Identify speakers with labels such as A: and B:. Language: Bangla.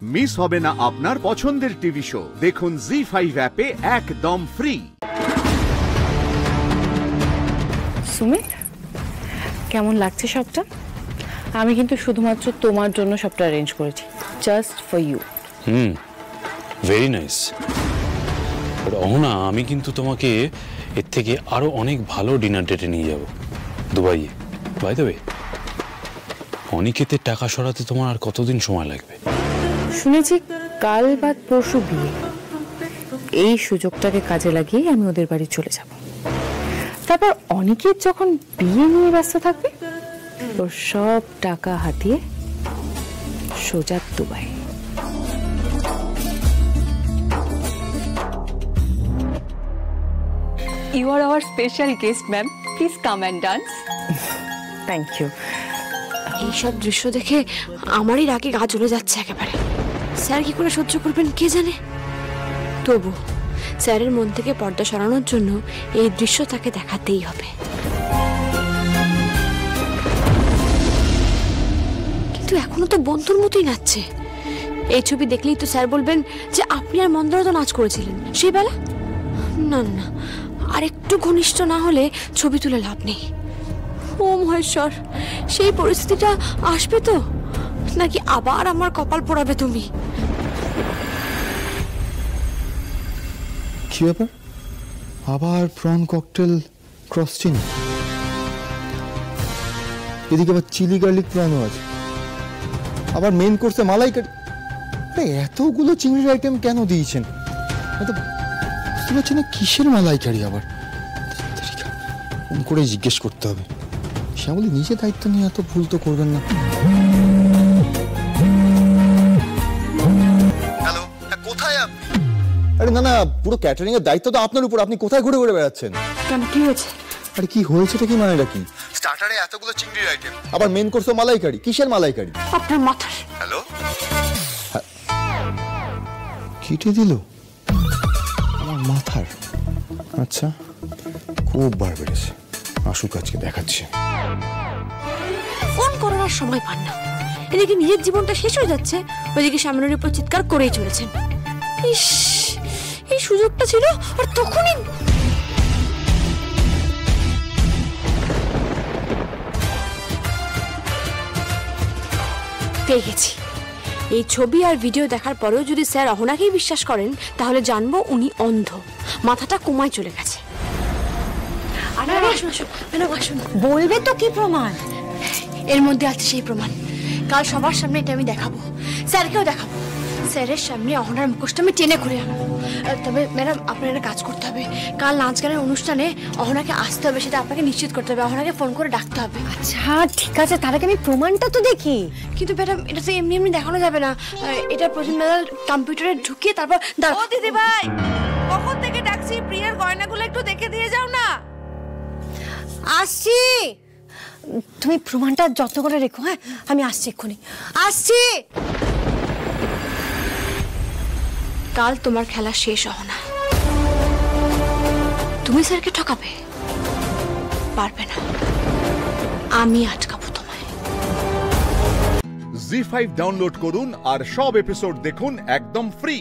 A: মিস হবে না আপনার পছন্দের টিভি শো। দেখুন জি5 অ্যাপে একদম ফ্রি।
B: সুমিত, কেমন লাগছে সবটা? আমি কিন্তু শুধুমাত্র তোমার জন্য সবটা অ্যারেঞ্জ করেছি, just for you.
C: Very nice. Ahana, আমি কিন্তু তোমাকে এর থেকে আরো অনেক ভালো ডিনার ডেটে নিয়ে যাব, দুবাইয়ে। বাই দ্য ওয়ে, অনিকেতের টাকা সরাতে তোমার আর কতদিন সময় লাগবে?
B: শুনেছি কাল বাদ পরশু বিয়ে। এই সুযোগটাকে কাজে লাগিয়ে আমি ওদের বাড়ি চলে যাব। তারপর অনিকেত যখন বিয়ে নিয়ে ব্যস্ত থাকবে, ওর সব টাকা হাতিয়ে সোজা Dubai.
D: You are our special guest, ma'am. Please come and dance.
B: Thank you.
E: এইসব দৃশ্য দেখে আমারই রাগে গা জ্বলে যাচ্ছে একেবারে। স্যার কি করে সহ্য করবেন কে জানে। তবু স্যারের মন থেকে পর্দা সরানোর জন্য এই দৃশ্য তাকে দেখাতেই হবে। কিন্তু এখনো তো বন্ধুর মতোই নাচছে। এই ছবি দেখলেই তো স্যার বলবেন যে আপনি আর মন্দারা তো নাচ করেছিলেন সেই বেলা। না না, আর একটু ঘনিষ্ঠ না হলে ছবি তুলে লাভ নেই। ও মহেশ্বর, সেই পরিস্থিতিটা আসবে তো, নাকি আবার আমার কপাল পোড়াবে তুমি?
F: কি ব্যাপার? আবার প্রন ককটেল ক্রস চিনি, এদিকে আবার চিলি গার্লিক প্রনও আছে, আবার মেন কোর্সে মালাইকারি। এতগুলো চিংড়ির আইটেম কেন দিয়েছেন? বুঝতে পারছি না কিসের মালাইকারি আবার। ফোন করে জিজ্ঞেস করতে হবে। শ্যামলী নিজে দায়িত্ব নিয়ে এত ভুল তো করবেন না। হ্যালো, কোথায় আপনি? আরে না না, পুরো ক্যাটারিং এর দায়িত্ব তো আপনার উপর। আপনি কোথায় ঘুরে ঘুরে বেড়াচ্ছেন?
E: কেন, কি হয়েছে?
F: আরে কি হয়েছেটা কি, মানেটা কি? স্টার্টারে এতগুলো চিংড়ির আইটেম, আবার মেন কোর্সে মালাইকারি। কিসের মালাইকারি?
E: আপনার মাথার।
F: হ্যালো, কেটে দিল আমার মাথার। আচ্ছা, খুব বার বেড়েছে। আসুক, আজকে দেখাচ্ছে।
E: ফোন করার সময় পান না, এদিকে নিজের জীবনটা শেষ হয়ে যাচ্ছে, ওইদিকে সামনের উপর চিৎকার করেই চলেছেন। ইস, এই সুযোগটা ছিল আর তখনই। পেয়ে গেছি। এই ছবি আর ভিডিও দেখার পরেও যদি স্যার অহনাকেই বিশ্বাস করেন, তাহলে জানবো উনি অন্ধ, মাথাটা কোমায় চলে গেছে।
B: বলবে তো কি প্রমাণ?
E: এর মধ্যে আছে সেই প্রমাণ। কাল সবার সামনে এটা আমি দেখাবো, স্যারকেও দেখাবো। স্যারের সামনে অহনার মুখোশটা আমি টেনে ঘুরে আনবো। তবে ম্যাডাম, আপনার একটা কাজ করতে হবে। কাল নাচ গানের অনুষ্ঠানে অহনাকে আসতে হবে, সেটা আপনাকে নিশ্চিত করতে হবে। অহনাকে ফোন করে ডাকতে হবে।
B: আচ্ছা ঠিক আছে, তার আগে আমি প্রমাণটা তো দেখি।
E: কিন্তু ম্যাডাম, এটা তো এমনি এমনি দেখানো যাবে না। এটা প্রথম কম্পিউটারে ঢুকিয়ে তারপর।
G: ও দিদি ভাই, কখন থেকে ডাকছি, প্রিয়ার গয়নাগুলো একটু দেখে দিয়ে যাও না।
B: আসছি, তুমি প্রমাণটা যত্ন করে রেখো। হ্যাঁ, আমি আসছি, এক্ষুনি আসছি।
E: কাল তোমার খেলা শেষ অহনা। তুমি স্যারকে ঠকাবে পারবে না, আমি আটকাবো তোমায়।
A: জি5 ডাউনলোড করুন আর সব এপিসোড দেখুন একদম ফ্রি।